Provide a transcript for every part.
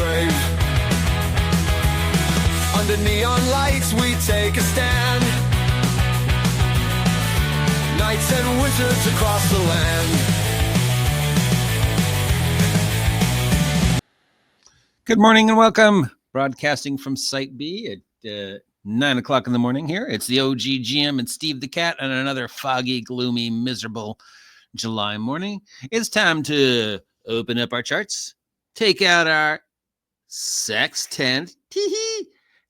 crave. Under neon lights we take a stand. Knights and wizards across the land. Good morning and welcome. Broadcasting from Site B at 9 o'clock in the morning here. It's the OGGM and Steve the Cat on another foggy, gloomy, miserable July morning. It's time to open up our charts, take out our sextant,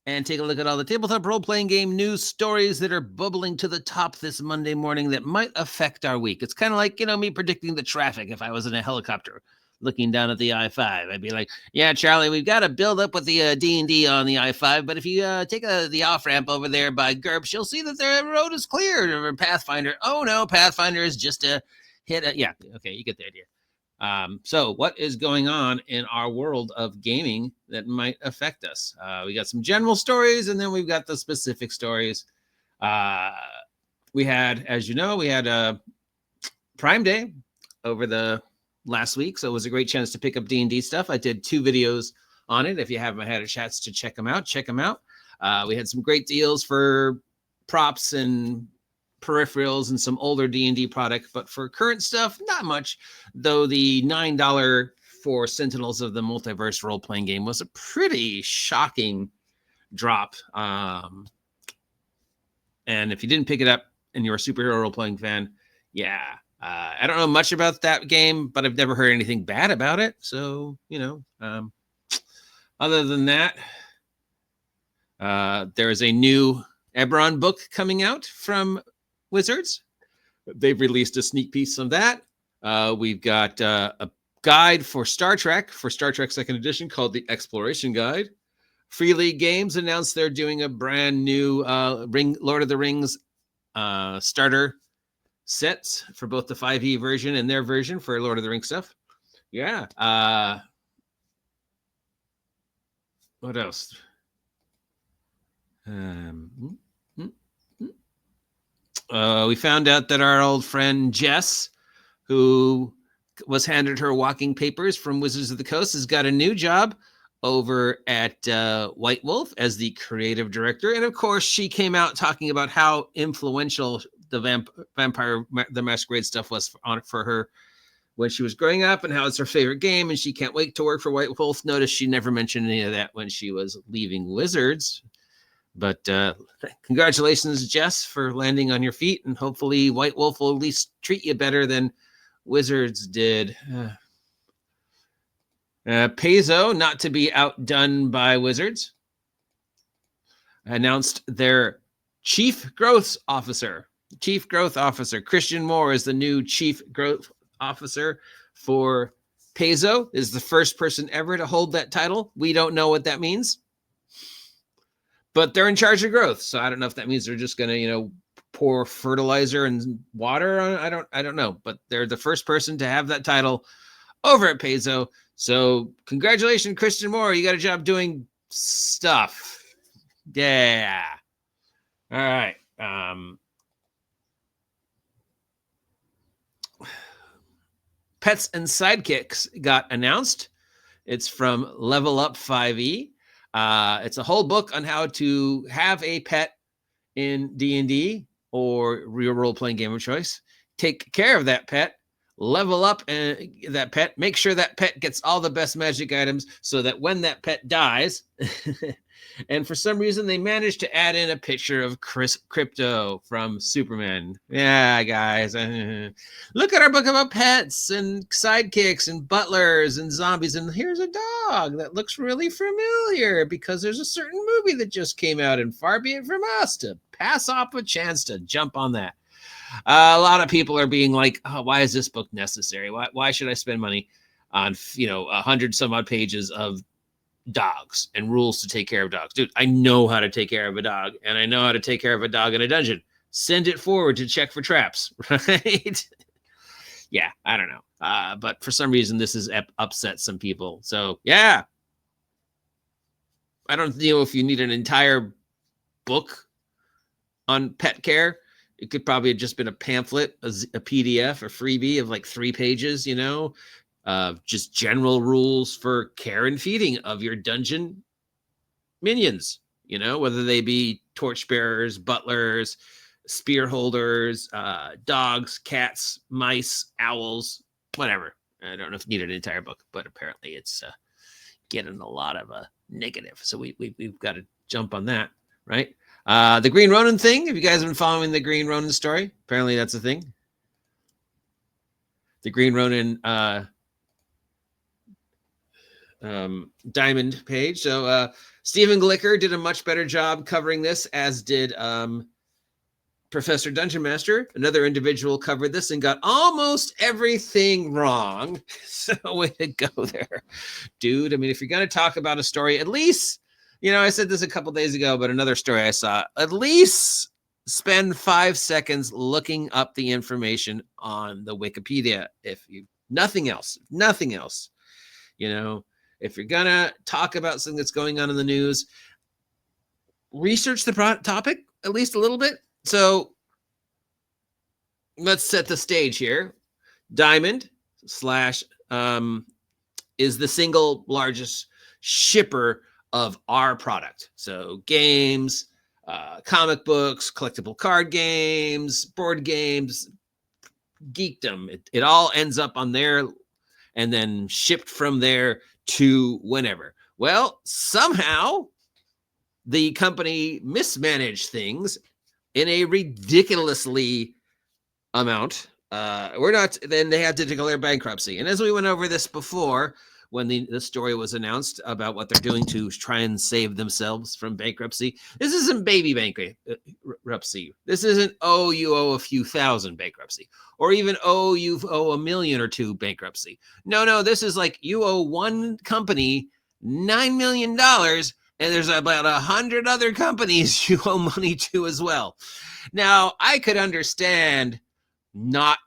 and take a look at all the tabletop role-playing game news stories that are bubbling to the top this Monday morning that might affect our week. It's kind of like, me predicting the traffic if I was in a helicopter looking down at the I-5. I'd be like, yeah, Charlie, we've got to build up with the D&D on the I-5, but if you take the off-ramp over there by GURPS, you'll see that the road is cleared. Or Pathfinder, oh no, Pathfinder is just a hit. Yeah, okay, you get the idea. So what is going on in our world of gaming that might affect us? We got some general stories, and then we've got the specific stories. We had, as you know, we had Prime Day over the last week, so it was a great chance to pick up D&D stuff. I did 2 videos on it. If you haven't had a chance to check them out, we had some great deals for props and peripherals and some older D&D product, but for current stuff, not much, though the $9 for Sentinels of the Multiverse role-playing game was a pretty shocking drop. And if you didn't pick it up and you're a superhero role-playing fan, yeah, I don't know much about that game, but I've never heard anything bad about it. So, other than that, there is a new Eberron book coming out from Wizards. They've released a sneak piece of that. We've got a guide for Star Trek 2nd edition called the Exploration Guide. Free League Games announced they're doing a brand new Lord of the Rings starter sets for both the 5e version and their version for Lord of the Rings stuff. Yeah. What else? We found out that our old friend Jess, who was handed her walking papers from Wizards of the Coast, has got a new job over at White Wolf as the creative director. And of course, she came out talking about how influential the Vampire the Masquerade stuff was for her when she was growing up, and how it's her favorite game, and she can't wait to work for White Wolf. Notice she never mentioned any of that when she was leaving Wizards. But congratulations, Jess, for landing on your feet, and hopefully White Wolf will at least treat you better than Wizards did. Paizo, not to be outdone by Wizards, announced their Chief Growth Officer. Christian Moore is the new Chief Growth Officer for Paizo. Is the first person ever to hold that title. We don't know what that means, but they're in charge of growth. So I don't know if that means they're just going to, pour fertilizer and water on. I don't know, but they're the first person to have that title over at Paizo. So congratulations, Christian Moore. You got a job doing stuff. Yeah. All right. Pets and Sidekicks got announced. It's from Level Up 5e. It's a whole book on how to have a pet in D&D or real role-playing game of choice. Take care of that pet. Level up that pet. Make sure that pet gets all the best magic items so that when that pet dies, and for some reason they managed to add in a picture of Crypto from Superman. Yeah, guys. Look at our book about pets and sidekicks and butlers and zombies. And here's a dog that looks really familiar because there's a certain movie that just came out, and far be it from us to pass off a chance to jump on that. A lot of people are being like, oh, why is this book necessary? Why should I spend money on, 100 some odd pages of dogs and rules to take care of dogs? Dude, I know how to take care of a dog, and I know how to take care of a dog in a dungeon. Send it forward to check for traps, right? Yeah, I don't know. But for some reason, this has upset some people. So, yeah. I don't know if you need an entire book on pet care. It could probably have just been a pamphlet, a PDF, a freebie of like 3 pages, just general rules for care and feeding of your dungeon minions, whether they be torchbearers, butlers, spear holders, dogs, cats, mice, owls, whatever. I don't know if you need an entire book, but apparently it's getting a lot of negative. So we've got to jump on that, right? The Green Ronin thing. Have you guys been following the Green Ronin story? Apparently that's a thing. The Green Ronin diamond page. So Stephen Glicker did a much better job covering this, as did Professor Dungeon Master. Another individual covered this and got almost everything wrong. So way to go there, dude. I mean, if you're going to talk about a story, at least, I said this a couple days ago, but another story I saw, at least spend 5 seconds looking up the information on the Wikipedia. Nothing else, if you're going to talk about something that's going on in the news, research the topic at least a little bit. So let's set the stage here. Diamond / is the single largest shipper of our product. So games, comic books, collectible card games, board games, geekdom. It all ends up on there and then shipped from there to whenever. Well, somehow the company mismanaged things in a ridiculously amount. Then they had to declare bankruptcy. And as we went over this before, when the story was announced about what they're doing to try and save themselves from bankruptcy, this isn't baby bankruptcy. This isn't, you owe a few thousand bankruptcy, or even, you owe $1 million or $2 million bankruptcy. No, this is like you owe one company $9 million, and there's about 100 other companies you owe money to as well. Now, I could understand not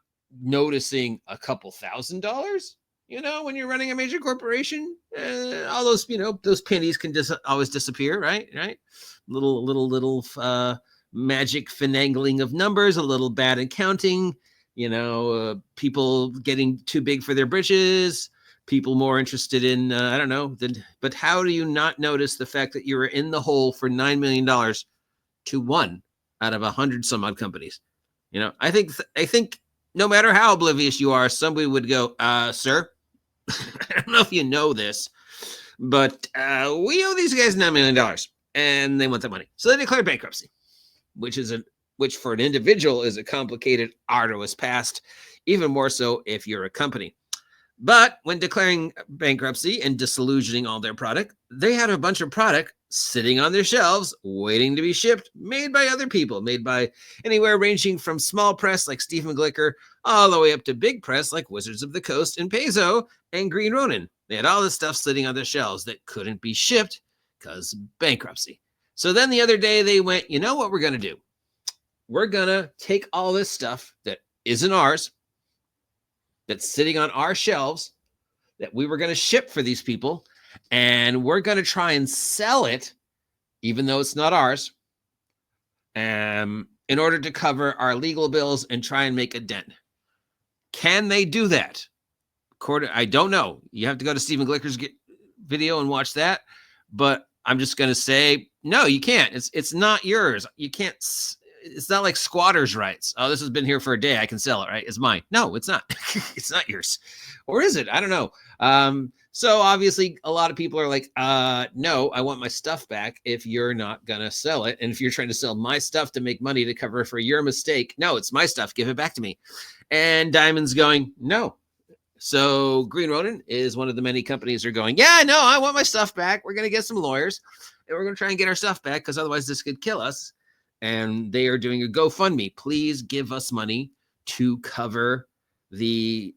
noticing a couple $1,000s, when you're running a major corporation. All those, those pennies can always disappear, right? Little magic finagling of numbers, a little bad in counting, people getting too big for their britches, people more interested in, I don't know. But how do you not notice the fact that you were in the hole for $9 million to one out of 100 some odd companies? I think no matter how oblivious you are, somebody would go, sir, I don't know if you know this, but we owe these guys $9 million, and they want that money. So they declare bankruptcy, which for an individual is a complicated, arduous past, even more so if you're a company. But when declaring bankruptcy and disillusioning all their product, they had a bunch of product sitting on their shelves, waiting to be shipped, made by other people, made by anywhere ranging from small press like Stephen Glicker, all the way up to big press like Wizards of the Coast and Paizo and Green Ronin. They had all this stuff sitting on their shelves that couldn't be shipped because bankruptcy. So then the other day they went, you know what we're going to do? We're going to take all this stuff that isn't ours, that's sitting on our shelves, that we were going to ship for these people, and we're going to try and sell it, even though it's not ours, in order to cover our legal bills and try and make a dent. Can they do that? I don't know. You have to go to Stephen Glicker's video and watch that. But I'm just going to say, no, you can't. It's not yours. You can't. It's not like squatters' rights. Oh, this has been here for a day. I can sell it, right? It's mine. No, it's not. It's not yours. Or is it? I don't know. So obviously a lot of people are like, no, I want my stuff back if you're not going to sell it. And if you're trying to sell my stuff to make money to cover for your mistake, no, it's my stuff. Give it back to me. And Diamond's going, no. So Green Ronin is one of the many companies that are going, yeah, no, I want my stuff back. We're going to get some lawyers and we're going to try and get our stuff back because otherwise this could kill us. And they are doing a GoFundMe. Please give us money to cover the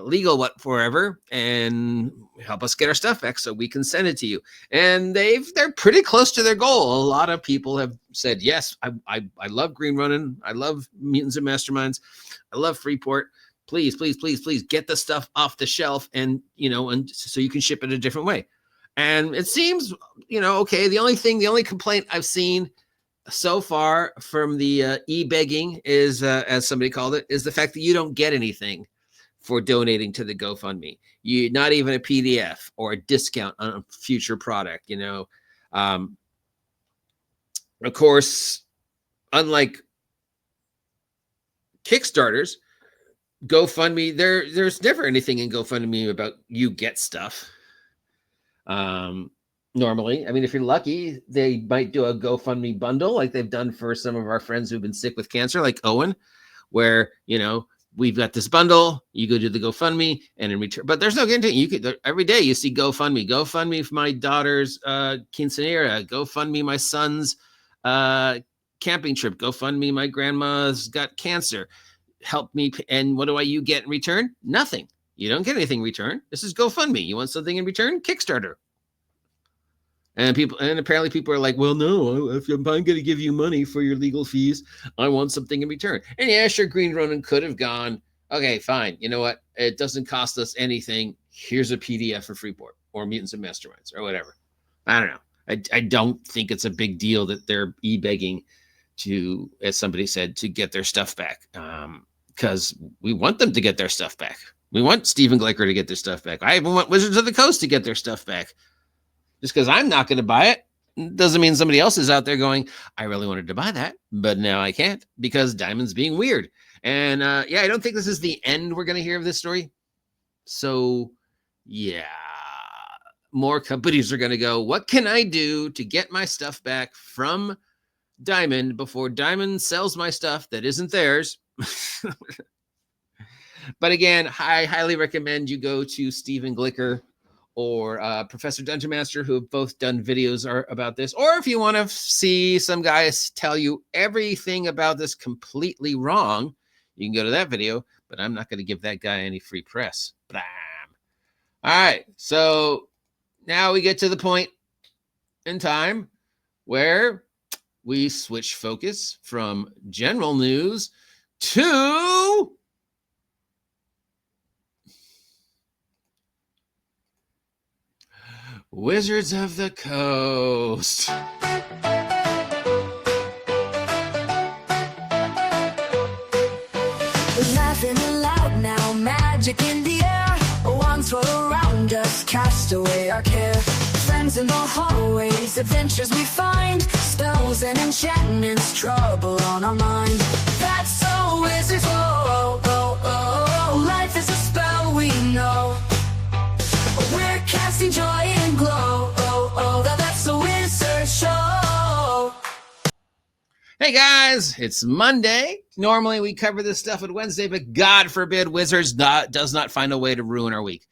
legal forever and help us get our stuff back so we can send it to you. And they're pretty close to their goal. A lot of people have said, yes, I love Green Ronin. I love Mutants and Masterminds. I love Freeport. Please, please, please, please get the stuff off the shelf and so you can ship it a different way. And it seems, okay. The only complaint I've seen so far from the e-begging is, as somebody called it, is the fact that you don't get anything for donating to the GoFundMe. You not even a PDF or a discount on a future product, you know. Of course, unlike Kickstarters, GoFundMe, there's never anything in GoFundMe about you get stuff. Normally, I mean, if you're lucky, they might do a GoFundMe bundle like they've done for some of our friends who've been sick with cancer, like Owen, where, you know, we've got this bundle, you go do the GoFundMe, and in return, but there's no guarantee. You could, every day you see GoFundMe for my daughter's quinceanera, GoFundMe my son's camping trip, GoFundMe my grandma's got cancer, help me. And what do you get in return? Nothing. You don't get anything in return. This is GoFundMe. You want something in return? Kickstarter. And apparently people are like, well, no, if I'm going to give you money for your legal fees, I want something in return. And yeah, sure, Green Ronin could have gone, okay, fine. You know what? It doesn't cost us anything. Here's a PDF for Freeport or Mutants and Masterminds or whatever. I don't know. I don't think it's a big deal that they're e-begging to, as somebody said, to get their stuff back. Because we want them to get their stuff back. We want Stephen Glicker to get their stuff back. I even want Wizards of the Coast to get their stuff back. Just because I'm not going to buy it doesn't mean somebody else is out there going, I really wanted to buy that, but now I can't because Diamond's being weird. And yeah, I don't think this is the end we're going to hear of this story. So yeah, more companies are going to go, what can I do to get my stuff back from Diamond before Diamond sells my stuff that isn't theirs? But again, I highly recommend you go to Stephen Glicker or Professor Dungeon Master, who have both done videos about this. Or if you want to see some guys tell you everything about this completely wrong, you can go to that video, but I'm not going to give that guy any free press. Blam. All right, so now we get to the point in time where we switch focus from general news to Wizards of the Coast. We're laughing aloud now, magic in the air. Wands roll around us, cast away our care. Friends in the hallways, adventures we find. Spells and enchantments, trouble on our mind. That's so wizards, oh, oh, oh, oh. Life is a spell we know. We're casting joy and glow, oh, oh, that's a wizard show. Hey guys, it's Monday. Normally we cover this stuff on Wednesday, but God forbid Wizards does not find a way to ruin our week.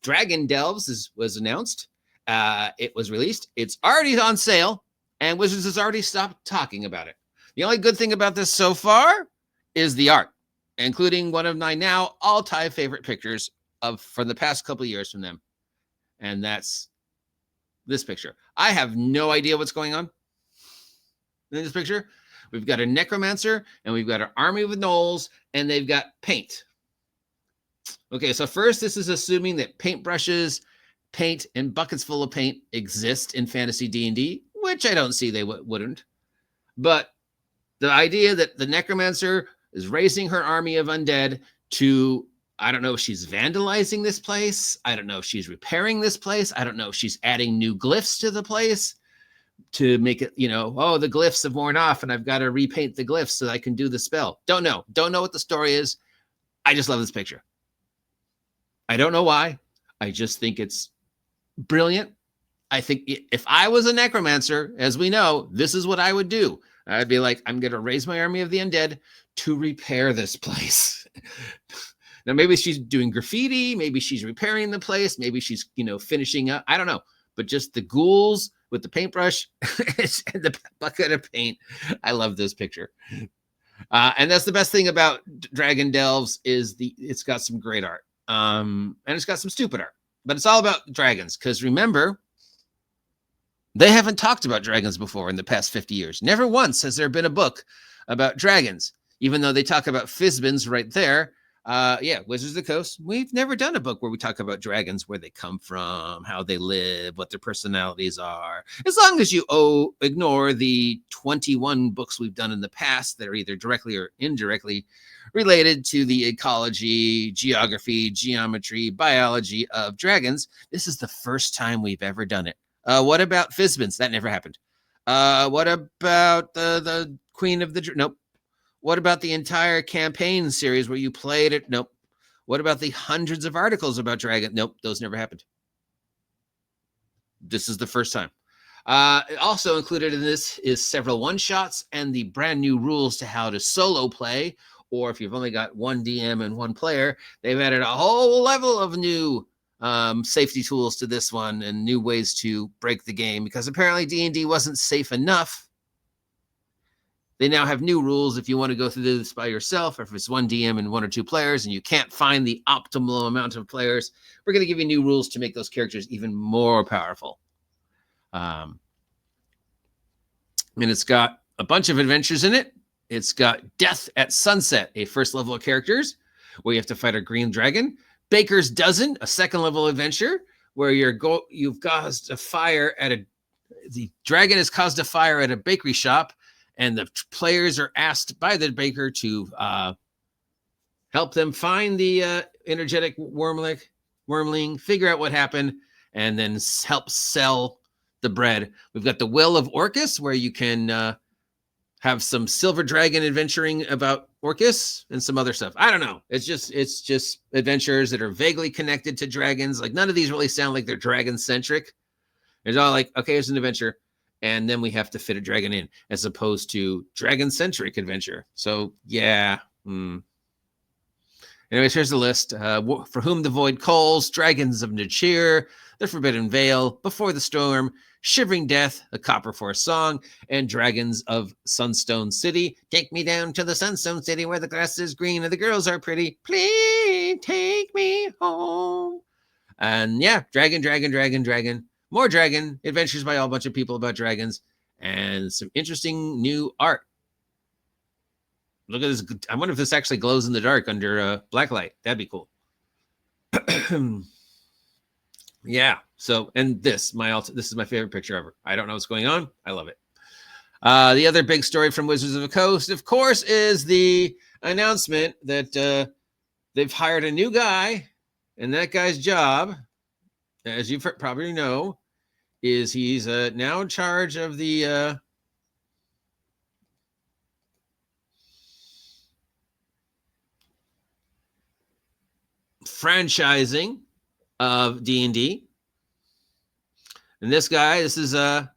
Dragon Delves was announced. It was released. It's already on sale, and Wizards has already stopped talking about it. The only good thing about this so far is the art, including one of my now all-time favorite pictures from the past couple of years from them. And that's this picture. I have no idea what's going on in this picture. We've got a necromancer and we've got an army with gnolls and they've got paint. Okay, so first this is assuming that paintbrushes, paint, and buckets full of paint exist in fantasy D&D, which I don't see they wouldn't. But the idea that the necromancer is raising her army of undead to, I don't know if she's vandalizing this place. I don't know if she's repairing this place. I don't know if she's adding new glyphs to the place to make it, you know, oh, the glyphs have worn off and I've got to repaint the glyphs so I can do the spell. Don't know what the story is. I just love this picture. I don't know why. I just think it's brilliant. I think if I was a necromancer, as we know, this is what I would do. I'd be like, I'm going to raise my army of the undead to repair this place. Now, maybe she's doing graffiti. Maybe she's repairing the place. Maybe she's, you know, finishing up. I don't know. But just the ghouls with the paintbrush and the bucket of paint. I love this picture. And that's the best thing about Dragon Delves is it's got some great art. And it's got some stupid art. But it's all about dragons. Because remember, they haven't talked about dragons before in the past 50 years. Never once has there been a book about dragons. Even though they talk about Fizbins right there. Yeah, Wizards of the Coast. We've never done a book where we talk about dragons, where they come from, how they live, what their personalities are. As long as you ignore the 21 books we've done in the past that are either directly or indirectly related to the ecology, geography, geometry, biology of dragons. This is the first time we've ever done it. What about Fizbins? That never happened. What about the Queen of the... Nope. What about the entire campaign series where you played it? Nope. What about the hundreds of articles about dragon? Nope, those never happened. This is the first time. Also included in this is several one-shots and the brand new rules to how to solo play, or if you've only got one DM and one player, they've added a whole level of new safety tools to this one and new ways to break the game, because apparently D&D wasn't safe enough. They now have new rules if you want to go through this by yourself, or if it's one DM and one or two players and you can't find the optimal amount of players. We're going to give you new rules to make those characters even more powerful. And it's got a bunch of adventures in it. It's got Death at Sunset, a first level of characters where you have to fight a green dragon. Baker's Dozen, a second level adventure where you've caused a fire at the dragon has caused a fire at a bakery shop, and the players are asked by the baker to help them find the energetic wormling, figure out what happened, and then help sell the bread. We've got the Will of Orcus, where you can have some silver dragon adventuring about Orcus and some other stuff. I don't know. It's just adventures that are vaguely connected to dragons. Like, none of these really sound like they're dragon-centric. It's all like, okay, here's an adventure, and then we have to fit a dragon in, as opposed to dragon-centric adventure. So, yeah. Anyways, here's the list. For Whom the Void Calls, Dragons of Nichir, The Forbidden Vale, Before the Storm, Shivering Death, A Copper for a Song, and Dragons of Sunstone City. Take me down to the Sunstone City where the grass is green and the girls are pretty. Please take me home. And yeah, dragon. More dragon, adventures by a whole bunch of people about dragons, and some interesting new art. Look at this. I wonder if this actually glows in the dark under black light. That'd be cool. Yeah. So, and this is my favorite picture ever. I don't know what's going on. I love it. The other big story from Wizards of the Coast, of course, is the announcement that they've hired a new guy, and that guy's job, as you probably know, is he's now in charge of the franchising of D&D. And this guy, this is Dan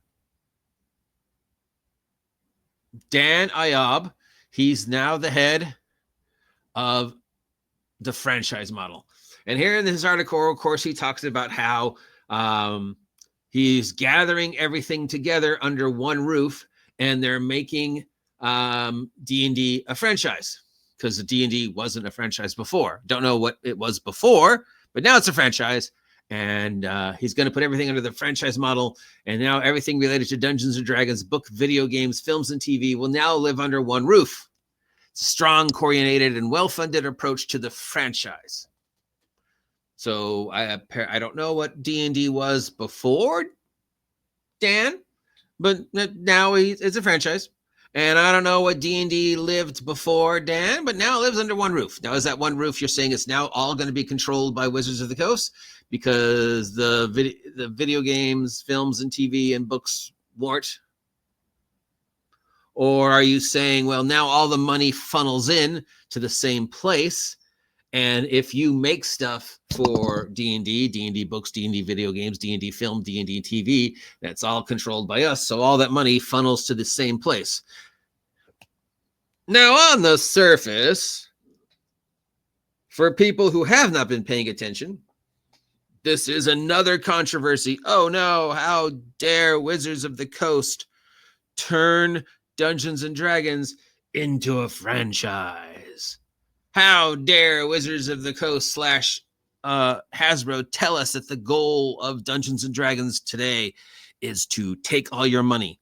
Ayab. He's now the head of the franchise model. And here in this article, of course, he talks about how he's gathering everything together under one roof, and they're making D&D a franchise, because the D&D wasn't a franchise before. Don't know what it was before, but now it's a franchise. And he's going to put everything under the franchise model. And now everything related to Dungeons and Dragons, book, video games, films, and TV will now live under one roof. It's a strong, coordinated, and well-funded approach to the franchise. So I don't know what D&D was before Dan, but now it's a franchise. And I don't know what D&D lived before Dan, but now it lives under one roof. Now, is that one roof you're saying it's now all going to be controlled by Wizards of the Coast because the video games, films, and TV and books weren't? Or are you saying, well, now all the money funnels in to the same place, and if you make stuff for D&D books, D&D video games, D&D film, D&D TV, that's all controlled by us. So all that money funnels to the same place. Now, on the surface, for people who have not been paying attention, this is another controversy. Oh no, how dare Wizards of the Coast turn Dungeons and Dragons into a franchise? How dare Wizards of the Coast / Hasbro tell us that the goal of Dungeons and Dragons today is to take all your money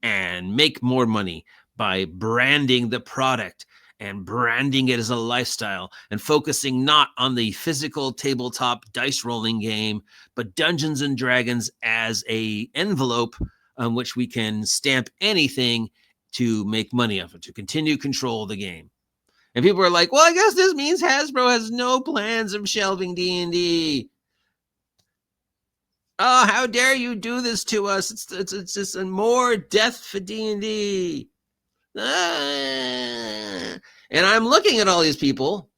and make more money by branding the product and branding it as a lifestyle and focusing not on the physical tabletop dice rolling game, but Dungeons and Dragons as a envelope on which we can stamp anything to make money off it, to continue control the game. And people are like, well, I guess this means Hasbro has no plans of shelving D&D. Oh, how dare you do this to us? It's just more death for D&D. And I'm looking at all these people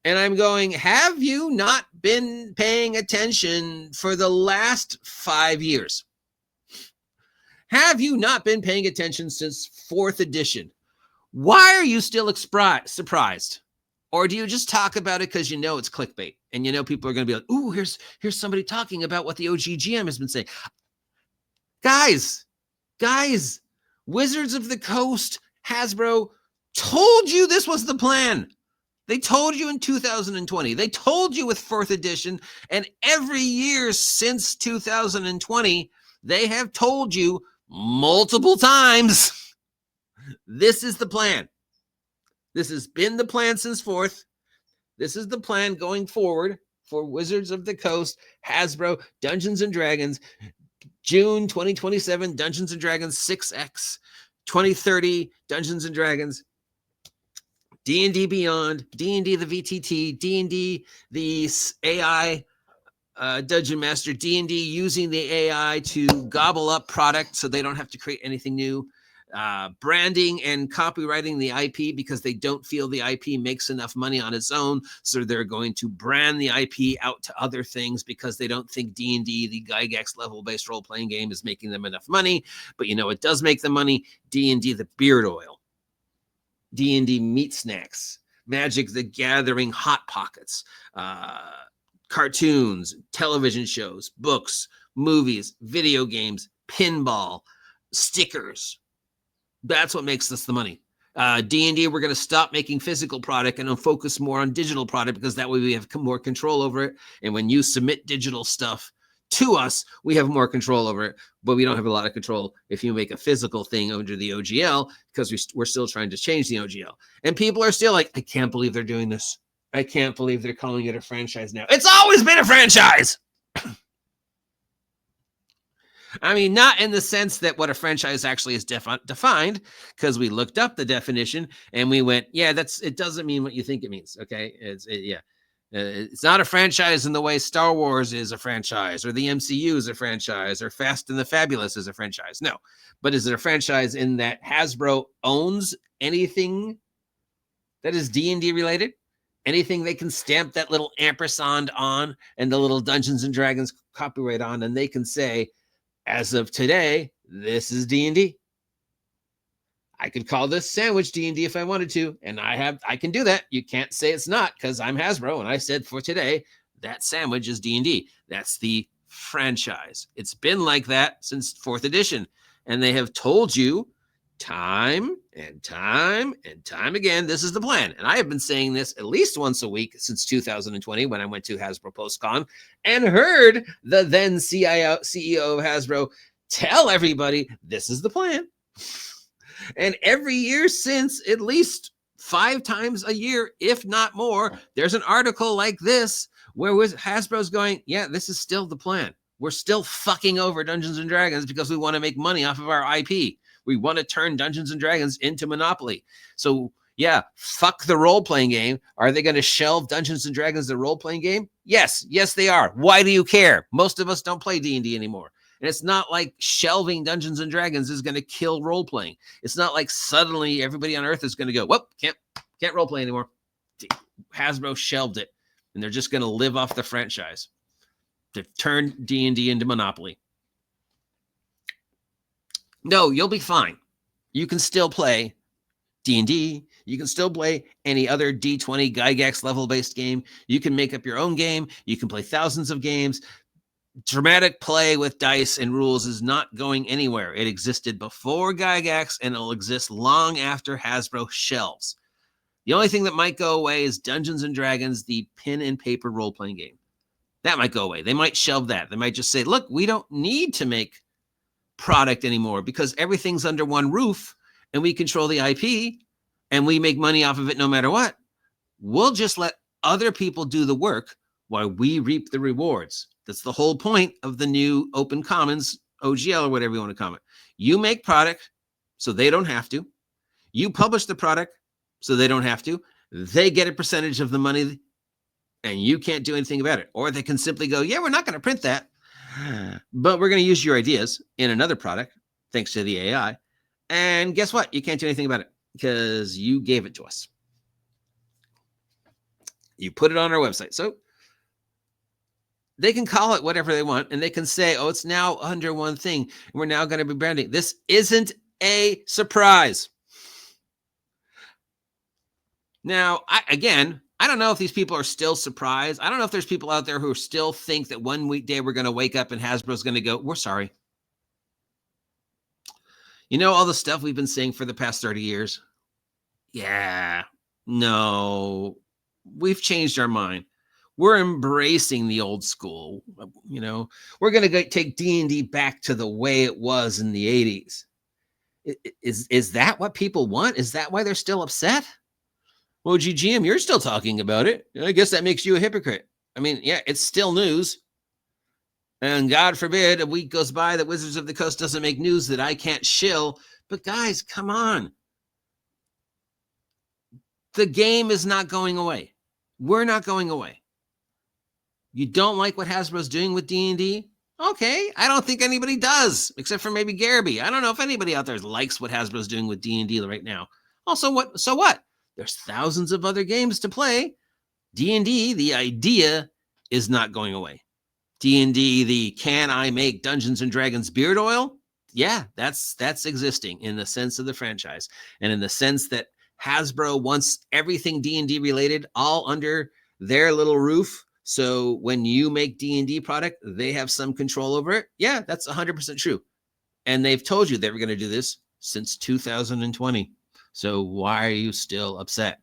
and I'm going, have you not been paying attention for the last 5 years? Have you not been paying attention since 4th edition? Why are you still surprised? Or do you just talk about it because you know it's clickbait and you know people are going to be like, ooh, here's somebody talking about what the OGGM has been saying. Guys, Wizards of the Coast, Hasbro told you this was the plan. They told you in 2020. They told you with 4th edition. And every year since 2020, they have told you multiple times, this is the plan. This has been the plan since 4th. This is the plan going forward for Wizards of the Coast, Hasbro, Dungeons and Dragons, June 2027, Dungeons and Dragons 6X, 2030, Dungeons and Dragons, D&D Beyond, D&D the VTT, D&D the AI Dungeon Master, D&D using the AI to gobble up product so they don't have to create anything new. Branding and copywriting the IP because they don't feel the IP makes enough money on its own. So they're going to brand the IP out to other things because they don't think D&D, the Gygax level-based role-playing game, is making them enough money. But you know it does make them money. D&D the beard oil. D&D meat snacks. Magic the Gathering Hot Pockets. Cartoons, television shows, books, movies, video games, pinball, stickers. That's what makes us the money. D&D, we're going to stop making physical product and focus more on digital product because that way we have more control over it. And when you submit digital stuff to us, we have more control over it, but we don't have a lot of control if you make a physical thing under the OGL because we're still trying to change the OGL. And people are still like, I can't believe they're doing this. I can't believe they're calling it a franchise now. It's always been a franchise. I mean, not in the sense that what a franchise actually is defined, because we looked up the definition and we went, yeah, it doesn't mean what you think it means. Okay. It's not a franchise in the way Star Wars is a franchise or the MCU is a franchise or Fast and the Fabulous is a franchise. No, but is it a franchise in that Hasbro owns anything that is D&D related? Anything they can stamp that little ampersand on and the little Dungeons and Dragons copyright on, and they can say, as of today, this is D&D. I could call this sandwich D&D if I wanted to, and I can do that. You can't say it's not because I'm Hasbro, and I said for today, that sandwich is D&D. That's the franchise. It's been like that since 4th edition, and they have told you time and time again, this is the plan. And I have been saying this at least once a week since 2020 when I went to Hasbro PostCon and heard the then CEO of Hasbro tell everybody this is the plan. And every year since, at least 5 times a year, if not more, there's an article like this where Hasbro's going, yeah, this is still the plan. We're still fucking over Dungeons and Dragons because we want to make money off of our IP. We want to turn Dungeons and Dragons into Monopoly. So yeah, fuck the role-playing game. Are they going to shelve Dungeons and Dragons, the role-playing game? Yes, they are. Why do you care? Most of us don't play D&D anymore. And it's not like shelving Dungeons and Dragons is going to kill role-playing. It's not like suddenly everybody on Earth is going to go, whoop, can't role-play anymore. Hasbro shelved it, and they're just going to live off the franchise. They've turned D&D into Monopoly. No, you'll be fine. You can still play D&D. You can still play any other D20 Gygax level-based game. You can make up your own game. You can play thousands of games. Dramatic play with dice and rules is not going anywhere. It existed before Gygax, and it'll exist long after Hasbro shelves. The only thing that might go away is Dungeons and Dragons, the pen and paper role-playing game. That might go away. They might shelve that. They might just say, look, we don't need to make product anymore because everything's under one roof and we control the IP. and we make money off of it no matter what, we'll just let other people do the work while we reap the rewards. That's the whole point of the new Open Commons, OGL, or whatever you want to call it. You make product so they don't have to. You publish the product so they don't have to. They get a percentage of the money and you can't do anything about it. Or they can simply go, yeah, we're not going to print that, but we're going to use your ideas in another product, thanks to the AI. And guess what? You can't do anything about it because you gave it to us. You put it on our website. So they can call it whatever they want, and they can say, oh, it's now under one thing, and we're now going to be branding. This isn't a surprise. Now, I don't know if these people are still surprised. I don't know if there's people out there who still think that one weekday we're going to wake up and Hasbro's going to go, we're sorry. You know all the stuff we've been saying for the past 30 years? Yeah, no, we've changed our mind. We're embracing the old school. You know, we're going to take D&D back to the way it was in the 80s. Is that what people want? Is that why they're still upset? Well, GGM, you're still talking about it. I guess that makes you a hypocrite. I mean, yeah, it's still news. And God forbid a week goes by that Wizards of the Coast doesn't make news that I can't shill. But guys, come on. The game is not going away. We're not going away. You don't like what Hasbro's doing with D&D? Okay, I don't think anybody does, except for maybe Garby. I don't know if anybody out there likes what Hasbro's doing with D&D right now. Also, what? So what? There's thousands of other games to play. D&D, the idea, is not going away. D&D, the can I make Dungeons and Dragons beard oil? Yeah, that's existing in the sense of the franchise, and in the sense that Hasbro wants everything D&D related all under their little roof. So when you make D&D product, they have some control over it. Yeah, that's 100% true. And they've told you they were going to do this since 2020. So why are you still upset?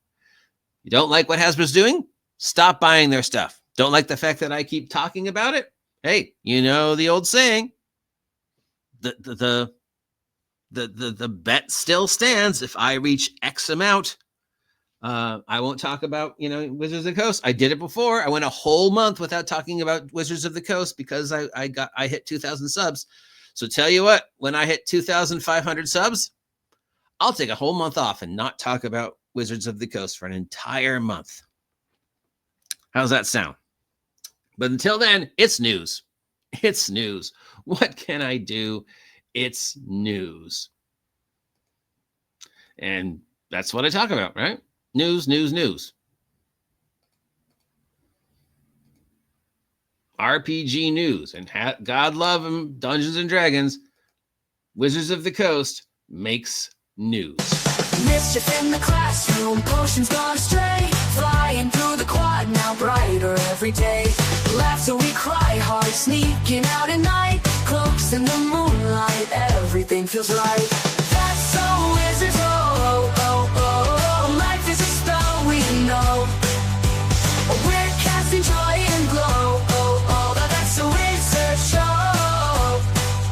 You don't like what Hasbro's doing? Stop buying their stuff. Don't like the fact that I keep talking about it? Hey, you know the old saying, the bet still stands. If I reach X amount, I won't talk about, Wizards of the Coast. I did it before. I went a whole month without talking about Wizards of the Coast because I hit 2,000 subs. So tell you what, when I hit 2,500 subs, I'll take a whole month off and not talk about Wizards of the Coast for an entire month. How's that sound? But until then, it's news. It's news. What can I do? It's news. And that's what I talk about, right? News, news, news. RPG news. And God love them, Dungeons and Dragons, Wizards of the Coast makes news. Mischief in the classroom, potions gone astray, flying through the quad, now brighter every day. Laughter we cry hard, sneaking out at night, cloaks in the moonlight, everything feels right.